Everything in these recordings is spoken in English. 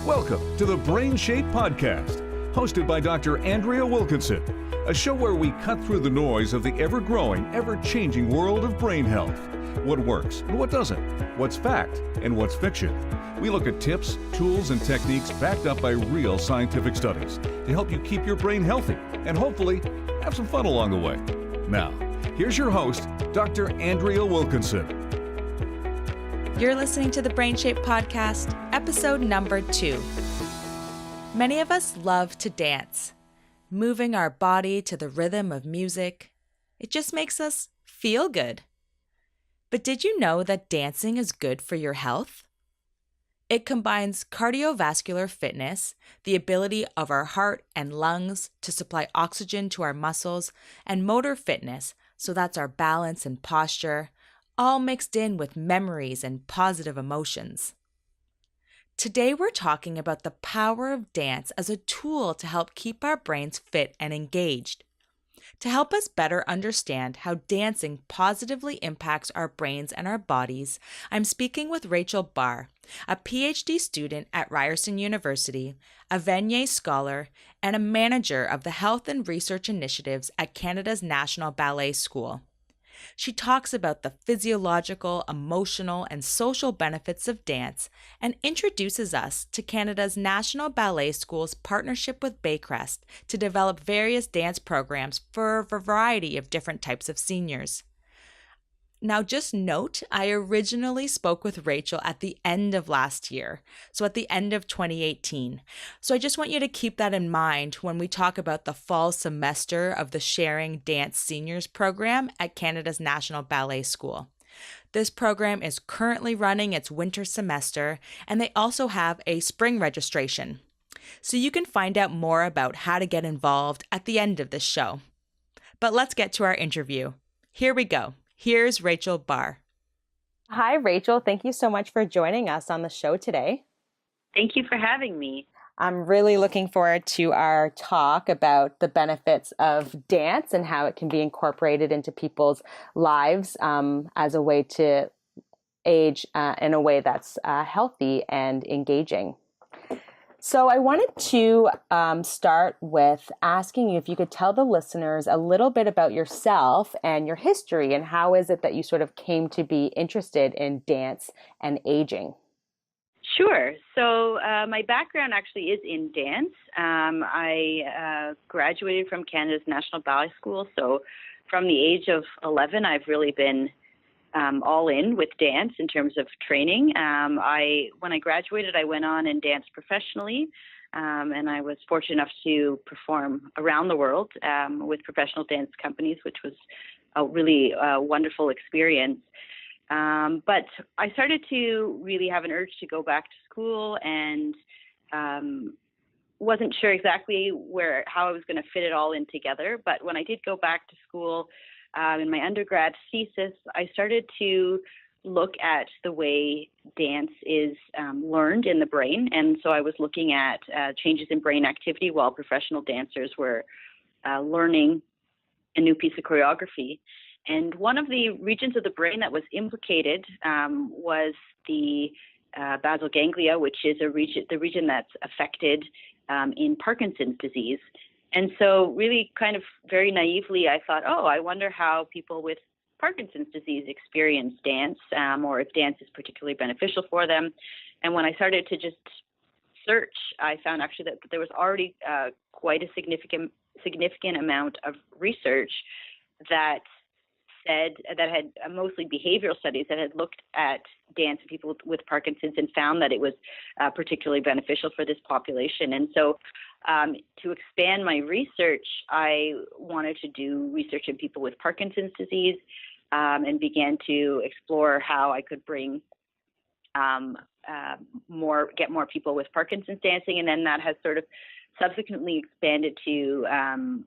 Welcome to the BrainShape Podcast, hosted by Dr. Andrea Wilkinson, a show where we cut through the noise of the ever-growing, ever-changing world of brain health. What works and what doesn't, what's fact and what's fiction. We look at tips, tools, and techniques backed up by real scientific studies to help you keep your brain healthy and hopefully have some fun along the way. Now, here's your host, Dr. Andrea Wilkinson. You're listening to the BrainShape Podcast, episode number 2. Many of us love to dance, moving our body to the rhythm of music. It just makes us feel good. But did you know that dancing is good for your health? It combines cardiovascular fitness, the ability of our heart and lungs to supply oxygen to our muscles, and motor fitness, so that's our balance and posture, all mixed in with memories and positive emotions. Today we're talking about the power of dance as a tool to help keep our brains fit and engaged. To help us better understand how dancing positively impacts our brains and our bodies, I'm speaking with Rachel Barr, a PhD student at Ryerson University, a Vanier Scholar, and a manager of the Health and Research Initiatives at Canada's National Ballet School. She talks about the physiological, emotional, and social benefits of dance and introduces us to Canada's National Ballet School's partnership with Baycrest to develop various dance programs for a variety of different types of seniors. Now, just note, I originally spoke with Rachel at the end of last year, so at the end of 2018. So I just want you to keep that in mind when we talk about the fall semester of the Sharing Dance Seniors program at Canada's National Ballet School. This program is currently running its winter semester, and they also have a spring registration. So you can find out more about how to get involved at the end of this show. But let's get to our interview. Here we go. Here's Rachel Barr. Hi, Rachel. Thank you so much for joining us on the show today. Thank you for having me. I'm really looking forward to our talk about the benefits of dance and how it can be incorporated into people's lives as a way to age in a way that's healthy and engaging. So I wanted to start with asking you if you could tell the listeners a little bit about yourself and your history and how is it that you sort of came to be interested in dance and aging? Sure. So my background actually is in dance. I graduated from Canada's National Ballet School. So from the age of 11, I've really been all in with dance in terms of training. When I graduated, I went on and danced professionally, and I was fortunate enough to perform around the world with professional dance companies, which was a really wonderful experience. But I started to really have an urge to go back to school and wasn't sure exactly how I was going to fit it all in together. But when I did go back to school, in my undergrad thesis, I started to look at the way dance is learned in the brain. And so I was looking at changes in brain activity while professional dancers were learning a new piece of choreography. And one of the regions of the brain that was implicated was the basal ganglia, which is the region that's affected in Parkinson's disease. And so really kind of very naively, I thought, I wonder how people with Parkinson's disease experience dance or if dance is particularly beneficial for them. And when I started to just search, I found actually that there was already quite a significant amount of research that had mostly behavioral studies that had looked at dance in people with Parkinson's and found that it was particularly beneficial for this population. And so to expand my research, I wanted to do research in people with Parkinson's disease and began to explore how I could bring get more people with Parkinson's dancing. And then that has sort of subsequently expanded to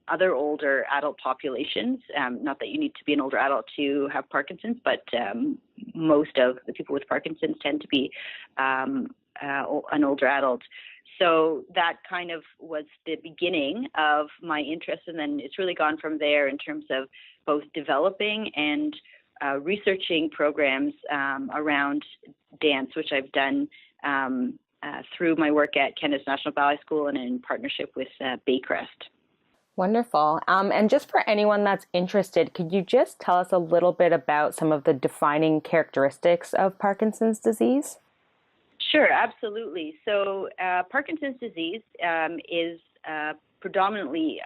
other older adult populations. Not that you need to be an older adult to have Parkinson's, but most of the people with Parkinson's tend to be an older adult. So that kind of was the beginning of my interest, and then it's really gone from there in terms of both developing and researching programs around dance, which I've done through my work at Canada's National Ballet School and in partnership with Baycrest. Wonderful. And just for anyone that's interested, could you just tell us a little bit about some of the defining characteristics of Parkinson's disease? Sure, absolutely. So Parkinson's disease is predominantly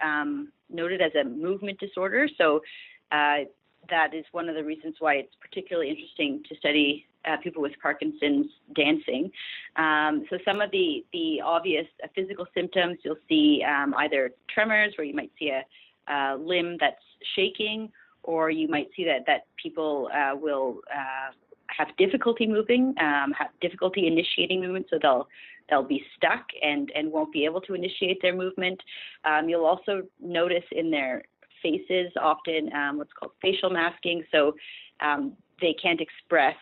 noted as a movement disorder. So that is one of the reasons why it's particularly interesting to study people with Parkinson's dancing. So some of the obvious physical symptoms, you'll see either tremors, where you might see a limb that's shaking, or you might see that people will have difficulty moving, have difficulty initiating movement, so they'll be stuck and won't be able to initiate their movement. You'll also notice in their faces often what's called facial masking, so they can't express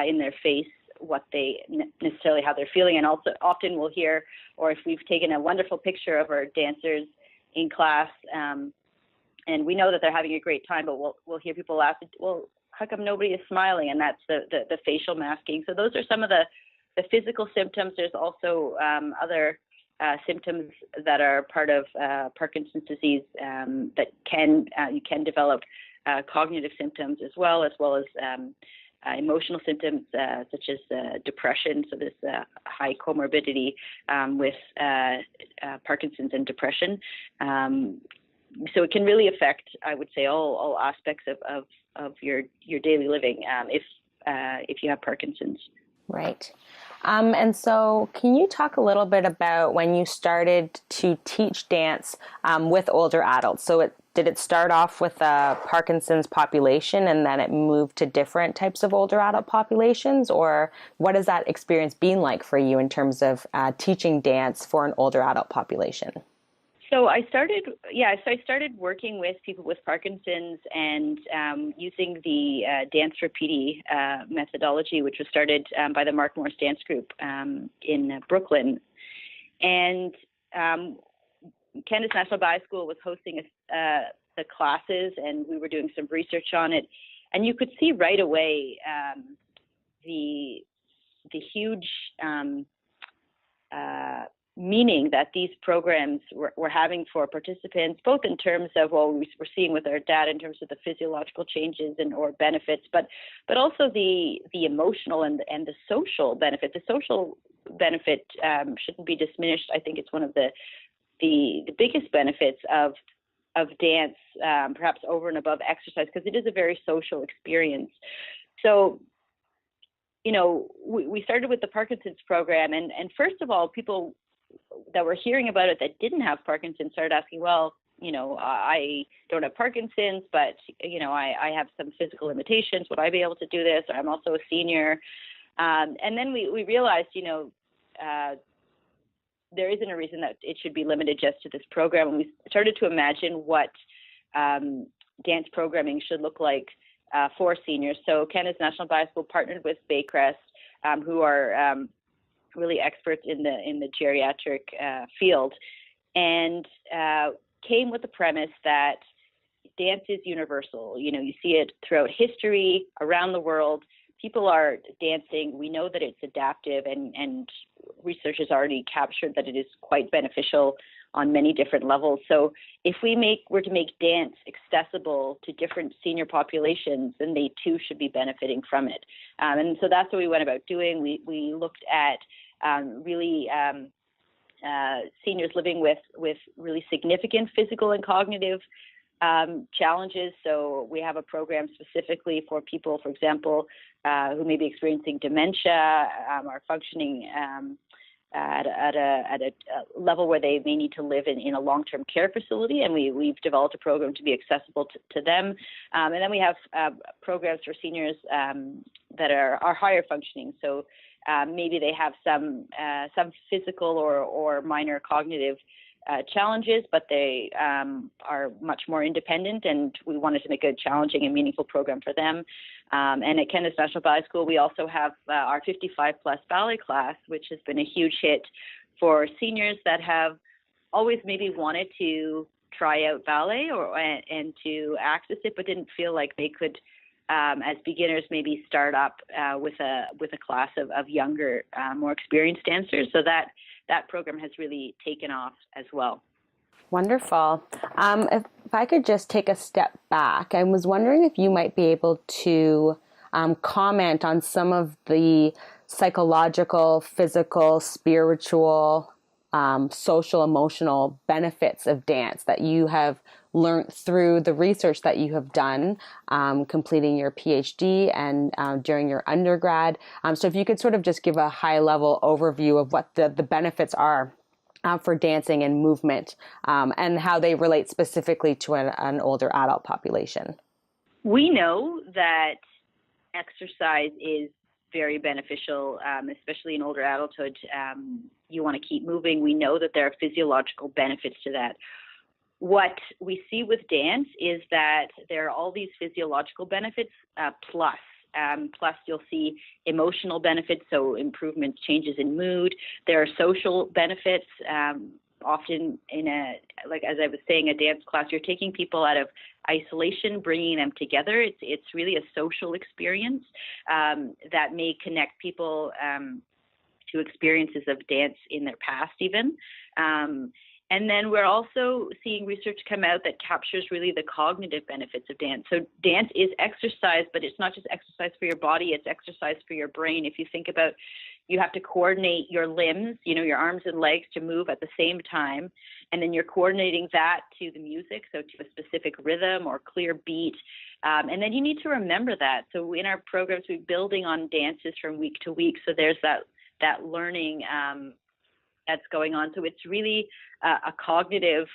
in their face what they necessarily how they're feeling. And also often we'll hear, or if we've taken a wonderful picture of our dancers in class, and we know that they're having a great time, but we'll hear people laugh, well, how come nobody is smiling? And that's the facial masking. So those are some of the physical symptoms. There's also other symptoms that are part of Parkinson's disease that you can develop cognitive symptoms as well as emotional symptoms such as depression. So there's high comorbidity with Parkinson's and depression. So it can really affect, I would say, all aspects of your daily living if you have Parkinson's. Right. And so can you talk a little bit about when you started to teach dance with older adults? So did it start off with a Parkinson's population and then it moved to different types of older adult populations? Or what has that experience been like for you in terms of teaching dance for an older adult population? So I started working with people with Parkinson's and using the dance for PD methodology, which was started by the Mark Morris Dance Group in Brooklyn. And Canada's National Ballet School was hosting the classes, and we were doing some research on it. And you could see right away the huge meaning that these programs were having for participants, both in terms of what we're seeing with our data in terms of the physiological changes or benefits, but also the emotional and the social benefit. The social benefit shouldn't be diminished. I think it's one of the biggest benefits of dance, perhaps over and above exercise, because it is a very social experience. So, we started with the Parkinson's program, and first of all, people that were hearing about it that didn't have Parkinson's started asking, well, I don't have Parkinson's, but, I have some physical limitations. Would I be able to do this? Or I'm also a senior. And then we realized, there isn't a reason that it should be limited just to this program. And we started to imagine what dance programming should look like for seniors. So Canada's National Ballet School partnered with Baycrest, who are really experts in the geriatric field, and came with the premise that dance is universal. You see it throughout history, around the world. People are dancing. We know that it's adaptive, and research has already captured that it is quite beneficial on many different levels. So if we were to make dance accessible to different senior populations, then they too should be benefiting from it. And so that's what we went about doing. We looked at seniors living with really significant physical and cognitive challenges. So we have a program specifically for people, for example, who may be experiencing dementia, are functioning at a level where they may need to live in a long-term care facility, and we've developed a program to be accessible to them. And then we have programs for seniors that are higher functioning. So maybe they have some physical or minor cognitive challenges, but they are much more independent, and we wanted to make a challenging and meaningful program for them. And at Canada's National Ballet School, we also have our 55-plus ballet class, which has been a huge hit for seniors that have always maybe wanted to try out ballet and to access it, but didn't feel like they could as beginners maybe start up with a class of younger, more experienced dancers. So that program has really taken off as well. Wonderful. If I could just take a step back, I was wondering if you might be able to comment on some of the psychological, physical, spiritual, social, emotional benefits of dance that you have learned through the research that you have done, completing your PhD and during your undergrad. So if you could sort of just give a high-level overview of what the benefits are for dancing and movement, and how they relate specifically to an older adult population. We know that exercise is very beneficial, especially in older adulthood. You want to keep moving. We know that there are physiological benefits to that. What we see with dance is that there are all these physiological benefits plus you'll see emotional benefits, so improvements, changes in mood. There are social benefits. Often in as I was saying, a dance class, you're taking people out of isolation, bringing them together. It's really a social experience that may connect people to experiences of dance in their past even. And then we're also seeing research come out that captures really the cognitive benefits of dance. So dance is exercise, but it's not just exercise for your body, it's exercise for your brain. If you think about, you have to coordinate your limbs, your arms and legs to move at the same time. And then you're coordinating that to the music, so to a specific rhythm or clear beat. And then you need to remember that. So in our programs, we're building on dances from week to week. So there's that learning that's going on. So it's really a cognitive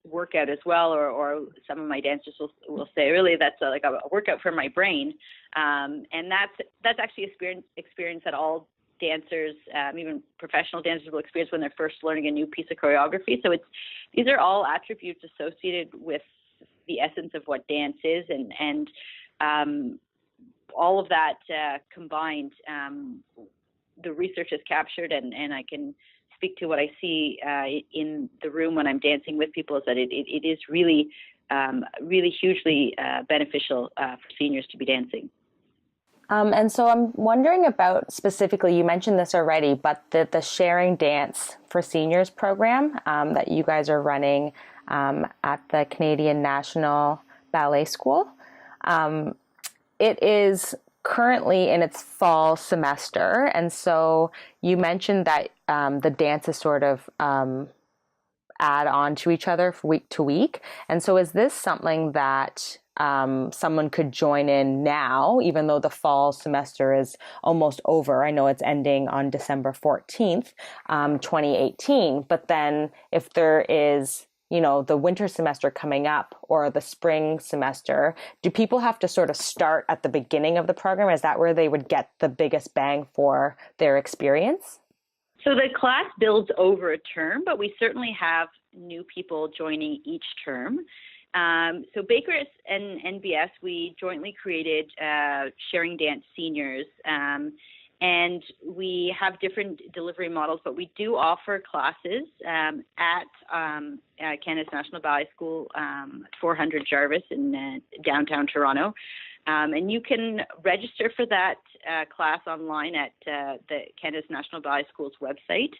workout as well, or some of my dancers will say, really, that's like a workout for my brain. And that's actually experience that all dancers, even professional dancers, will experience when they're first learning a new piece of choreography. So these are all attributes associated with the essence of what dance is, and all of that combined. The research is captured, and I can speak to what I see in the room when I'm dancing with people, is that it is really, really hugely beneficial for seniors to be dancing. And so I'm wondering about specifically, you mentioned this already, but the Sharing Dance for Seniors program that you guys are running at the Canadian National Ballet School. It is currently in its fall semester, and so you mentioned that the dances sort of add on to each other from week to week. And so is this something that someone could join in now, even though the fall semester is almost over? I know it's ending on December 14th, 2018, but then if there is the winter semester coming up or the spring semester, do people have to sort of start at the beginning of the program? Is that where they would get the biggest bang for their experience? So the class builds over a term, but we certainly have new people joining each term. So Baycrest and NBS, we jointly created Sharing Dance Seniors, and we have different delivery models, but we do offer classes at Canada's National Ballet School, 400 Jarvis in downtown Toronto. And you can register for that class online at the Canada's National Ballet School's website.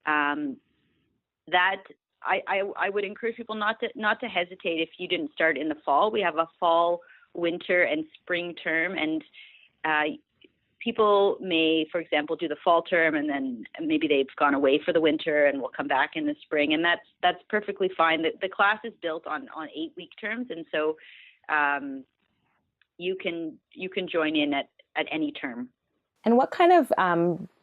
I would encourage people not to hesitate if you didn't start in the fall. We have a fall, winter, and spring term, and people may, for example, do the fall term and then maybe they've gone away for the winter and will come back in the spring, and that's perfectly fine. The class is built on 8-week terms, and so you can join in at any term. And what kind of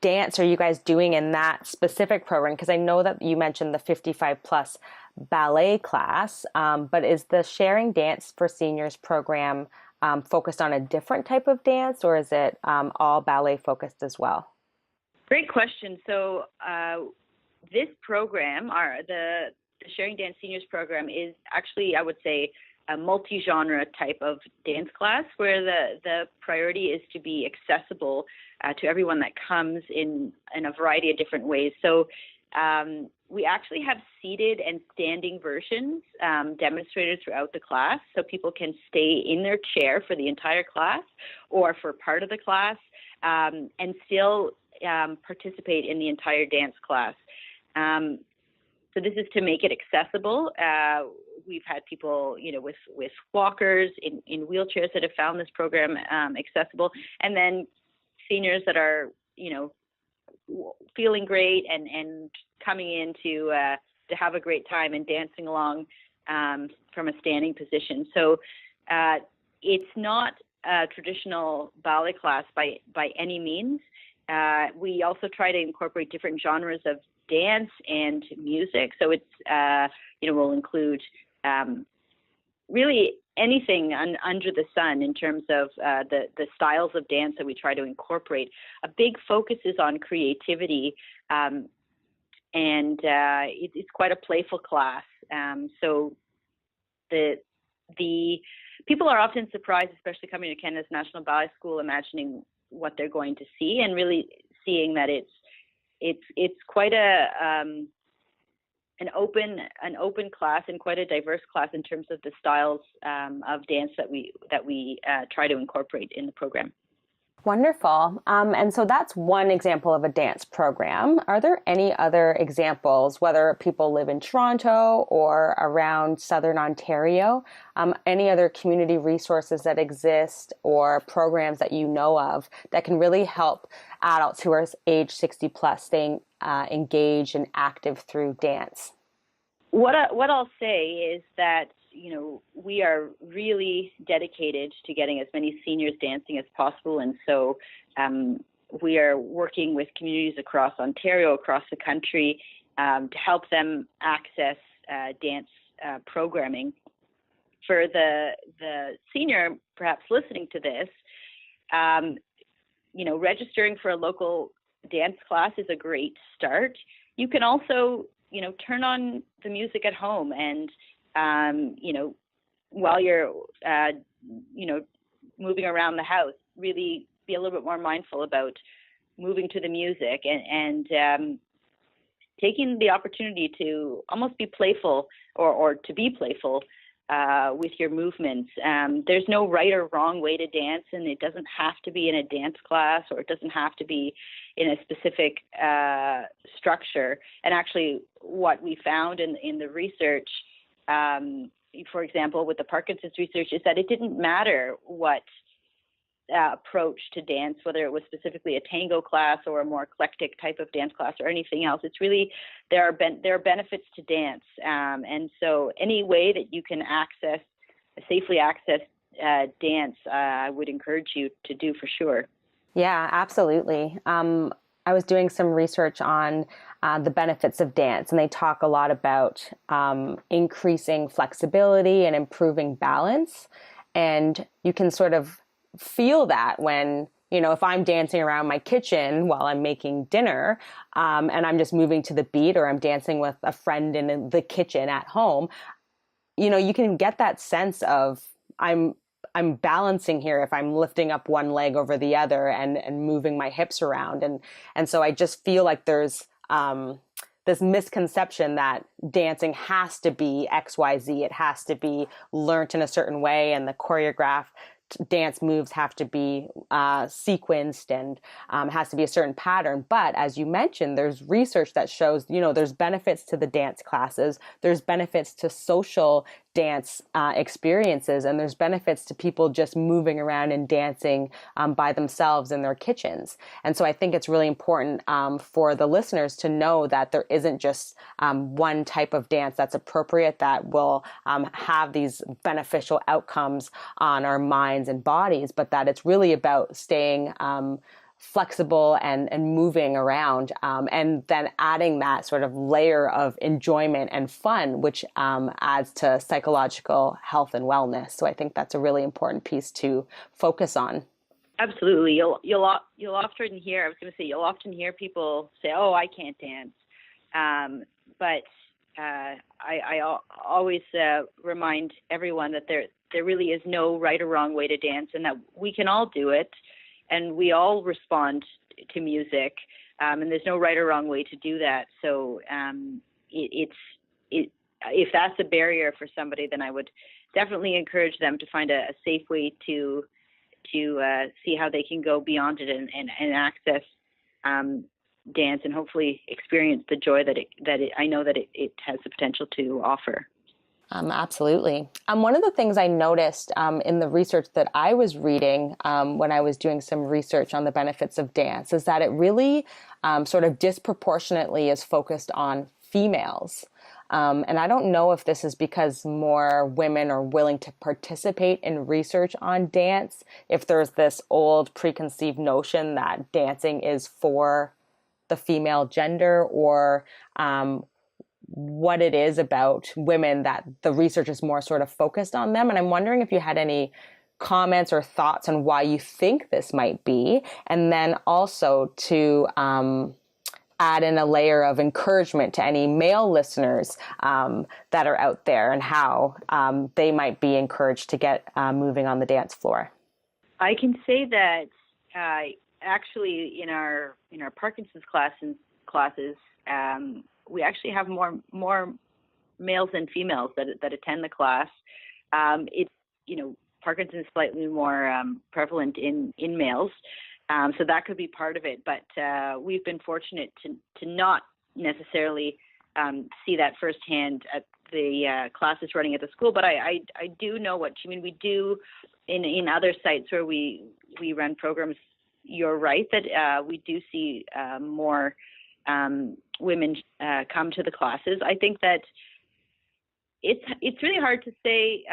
dance are you guys doing in that specific program? Because I know that you mentioned the 55 plus ballet class, but is the Sharing Dance for Seniors program focused on a different type of dance, or is it all ballet focused as well? Great question. So this program, the Sharing Dance Seniors program, is actually, I would say, a multi-genre type of dance class where the priority is to be accessible to everyone that comes in a variety of different ways. So We actually have seated and standing versions demonstrated throughout the class, so people can stay in their chair for the entire class or for part of the class and still participate in the entire dance class. So this is to make it accessible. We've had people, with walkers in wheelchairs that have found this program accessible, and then seniors that are, feeling great and coming in to have a great time and dancing along from a standing position. So it's not a traditional ballet class by any means. We also try to incorporate different genres of dance and music. So it's, will include really anything under the sun in terms of the styles of dance that we try to incorporate. A big focus is on creativity, and it's quite a playful class. So the people are often surprised, especially coming to Canada's National Ballet School, imagining what they're going to see, and really seeing that it's quite an open class and quite a diverse class in terms of the styles of dance that we try to incorporate in the program. Wonderful. And so that's one example of a dance program. Are there any other examples, whether people live in Toronto or around Southern Ontario, any other community resources that exist or programs that you know of that can really help adults who are age 60 plus staying engaged and active through dance? What I'll say is that we are really dedicated to getting as many seniors dancing as possible, and so we are working with communities across Ontario, across the country, to help them access dance programming. For the senior, perhaps listening to this, registering for a local dance class is a great start. You can also, turn on the music at home and while you're, moving around the house, really be a little bit more mindful about moving to the music and taking the opportunity to almost be playful or to be playful with your movements. There's no right or wrong way to dance, and it doesn't have to be in a dance class, or it doesn't have to be in a specific structure. And actually, what we found in the research, for example, with the Parkinson's research, is that it didn't matter what approach to dance, whether it was specifically a tango class or a more eclectic type of dance class or anything else. It's really, there are benefits to dance. And so any way that you can safely access dance, I would encourage you to do for sure. Yeah, absolutely. I was doing some research on the benefits of dance, and they talk a lot about increasing flexibility and improving balance. And you can sort of feel that when, if I'm dancing around my kitchen while I'm making dinner, and I'm just moving to the beat, or I'm dancing with a friend in the kitchen at home, you can get that sense of I'm balancing here if I'm lifting up one leg over the other and moving my hips around. And so I just feel like there's this misconception that dancing has to be XYZ. It has to be learnt in a certain way, and the choreographed dance moves have to be sequenced and has to be a certain pattern. But as you mentioned, there's research that shows, there's benefits to the dance classes, there's benefits to social dance experiences, and there's benefits to people just moving around and dancing by themselves in their kitchens. And so I think it's really important for the listeners to know that there isn't just one type of dance that's appropriate that will have these beneficial outcomes on our minds and bodies, but that it's really about staying flexible and moving around, and then adding that sort of layer of enjoyment and fun, which adds to psychological health and wellness. So I think that's a really important piece to focus on. Absolutely. You'll often hear people say, "Oh, I can't dance," but I always remind everyone that there really is no right or wrong way to dance, and that we can all do it, and we all respond to music and there's no right or wrong way to do that. So if that's a barrier for somebody, then I would definitely encourage them to find a safe way to see how they can go beyond it and access dance, and hopefully experience the joy that I know that it has the potential to offer. Absolutely. One of the things I noticed in the research that I was reading when I was doing some research on the benefits of dance is that it really sort of disproportionately is focused on females. And I don't know if this is because more women are willing to participate in research on dance, if there's this old preconceived notion that dancing is for the female gender, or what it is about women that the research is more sort of focused on them. And I'm wondering if you had any comments or thoughts on why you think this might be, and then also to add in a layer of encouragement to any male listeners that are out there, and how they might be encouraged to get moving on the dance floor. I can say that actually in our Parkinson's classes, we actually have more males than females that attend the class. It's Parkinson's is slightly more prevalent in males. So that could be part of it, but we've been fortunate to not necessarily see that firsthand at the classes running at the school. But I do know what you mean. We do in other sites where we run programs. You're right that we do see more women come to the classes. I think that it's really hard to say.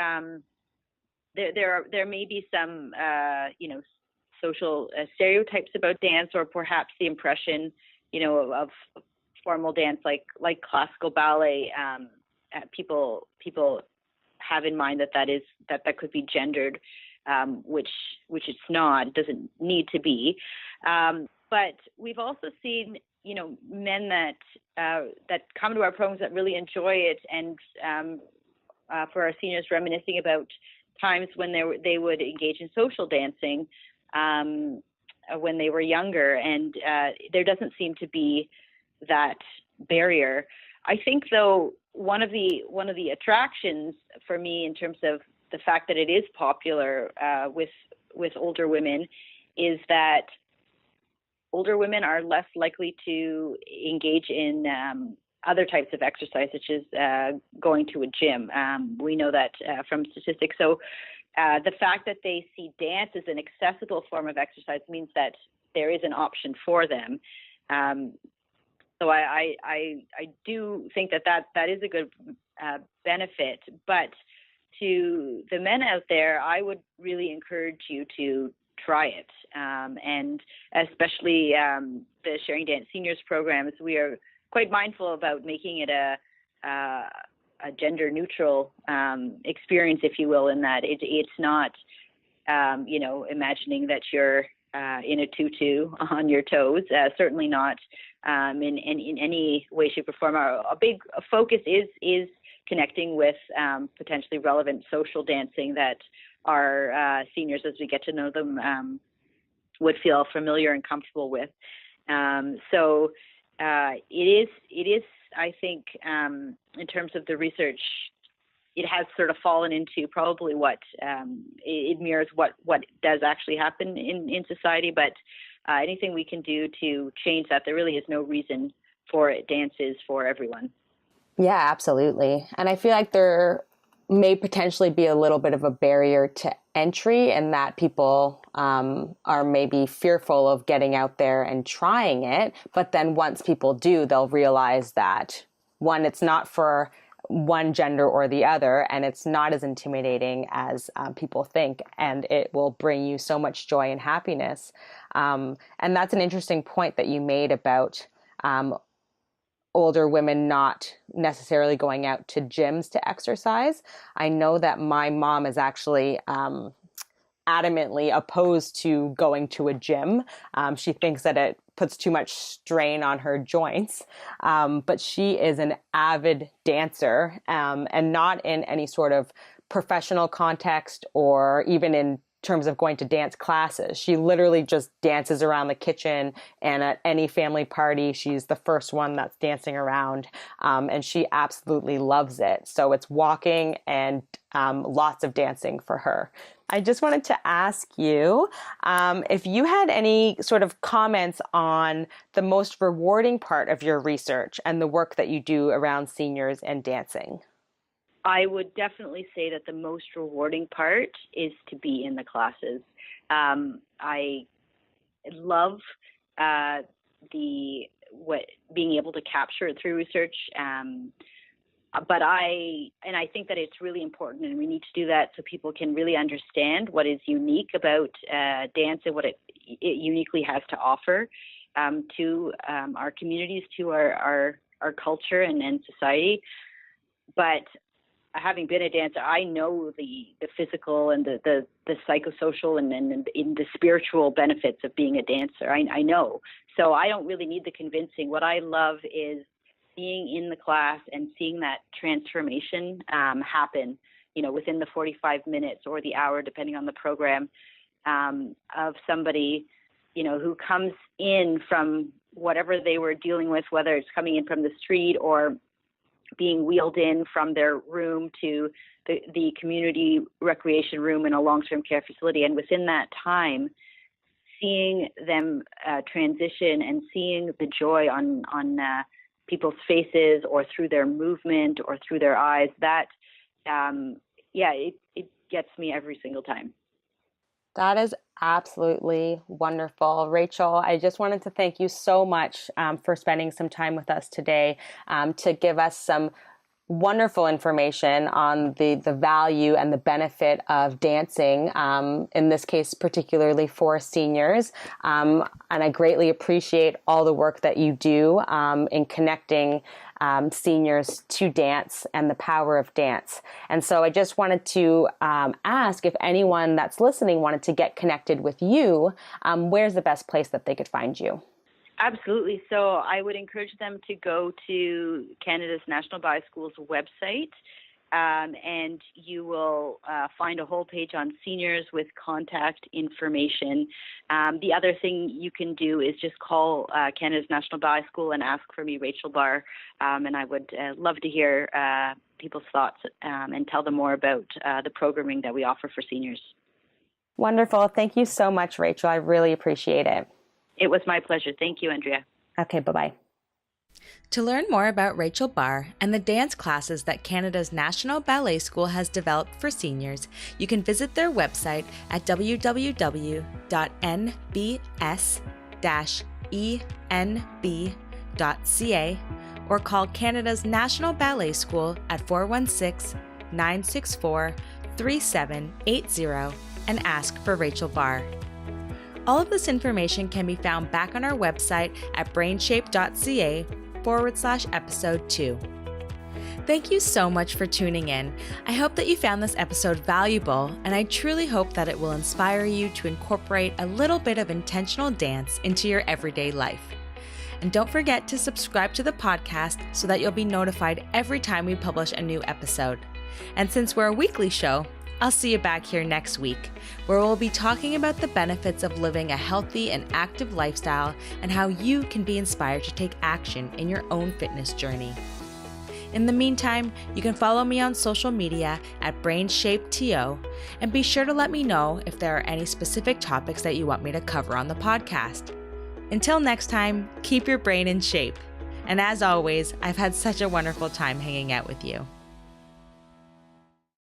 There may be some social stereotypes about dance, or perhaps the impression, of formal dance like classical ballet. People have in mind that could be gendered, which it's not. It doesn't need to be. But we've also seen, men that come to our programs that really enjoy it, and for our seniors, reminiscing about times when they would engage in social dancing when they were younger, and there doesn't seem to be that barrier. I think, though, one of the attractions for me in terms of the fact that it is popular with older women is that older women are less likely to engage in other types of exercise, such as going to a gym. We know that from statistics. So the fact that they see dance as an accessible form of exercise means that there is an option for them. So I do think that is a good benefit. But to the men out there, I would really encourage you to try it. And especially the Sharing Dance Seniors programs, we are quite mindful about making it a gender neutral experience, if you will, in that it's not, imagining that you're in a tutu on your toes, certainly not in any way, shape, or form. A big focus is connecting with potentially relevant social dancing that our seniors, as we get to know them, would feel familiar and comfortable with. So it is, I think, in terms of the research, it has sort of fallen into probably what it mirrors what does actually happen in society. But anything we can do to change that, there really is no reason for it. Dance is for everyone. Yeah, absolutely. And I feel like there may potentially be a little bit of a barrier to entry, and that people are maybe fearful of getting out there and trying it. But then once people do, they'll realize that, one, it's not for one gender or the other, and it's not as intimidating as people think, and it will bring you so much joy and happiness. And that's an interesting point that you made about older women not necessarily going out to gyms to exercise. I know that my mom is actually adamantly opposed to going to a gym. She thinks that it puts too much strain on her joints. But she is an avid dancer, and not in any sort of professional context or even in terms of going to dance classes. She literally just dances around the kitchen, and at any family party, she's the first one that's dancing around, and she absolutely loves it. So it's walking and lots of dancing for her. I just wanted to ask you if you had any sort of comments on the most rewarding part of your research and the work that you do around seniors and dancing. I would definitely say that the most rewarding part is to be in the classes. I love being able to capture it through research. But I think that it's really important, and we need to do that so people can really understand what is unique about dance and what it uniquely has to offer to our communities, to our culture and society. But having been a dancer, I know the physical and the psychosocial and the spiritual benefits of being a dancer. I know. So I don't really need the convincing. What I love is being in the class and seeing that transformation happen, within the 45 minutes or the hour, depending on the program, of somebody, who comes in from whatever they were dealing with, whether it's coming in from the street or being wheeled in from their room to the community recreation room in a long-term care facility. And within that time, seeing them transition and seeing the joy on people's faces or through their movement or through their eyes, that, it gets me every single time. That is absolutely wonderful. Rachel, I just wanted to thank you so much for spending some time with us today to give us some wonderful information on the value and the benefit of dancing, in this case, particularly for seniors. And I greatly appreciate all the work that you do in connecting seniors to dance and the power of dance. And so I just wanted to ask if anyone that's listening wanted to get connected with you, where's the best place that they could find you? Absolutely. So I would encourage them to go to Canada's National Ballet School's website, and you will find a whole page on seniors with contact information. The other thing you can do is just call Canada's National Ballet School and ask for me, Rachel Barr, and I would love to hear people's thoughts and tell them more about the programming that we offer for seniors. Wonderful. Thank you so much, Rachel. I really appreciate it. It was my pleasure. Thank you, Andrea. Okay, bye-bye. To learn more about Rachel Barr and the dance classes that Canada's National Ballet School has developed for seniors, you can visit their website at www.nbs-enb.ca or call Canada's National Ballet School at 416-964-3780 and ask for Rachel Barr. All of this information can be found back on our website at brainshape.ca/episode 2. Thank you so much for tuning in. I hope that you found this episode valuable, and I truly hope that it will inspire you to incorporate a little bit of intentional dance into your everyday life. And don't forget to subscribe to the podcast so that you'll be notified every time we publish a new episode. And since we're a weekly show, I'll see you back here next week, where we'll be talking about the benefits of living a healthy and active lifestyle and how you can be inspired to take action in your own fitness journey. In the meantime, you can follow me on social media at BrainShapeTO, and be sure to let me know if there are any specific topics that you want me to cover on the podcast. Until next time, keep your brain in shape. And as always, I've had such a wonderful time hanging out with you.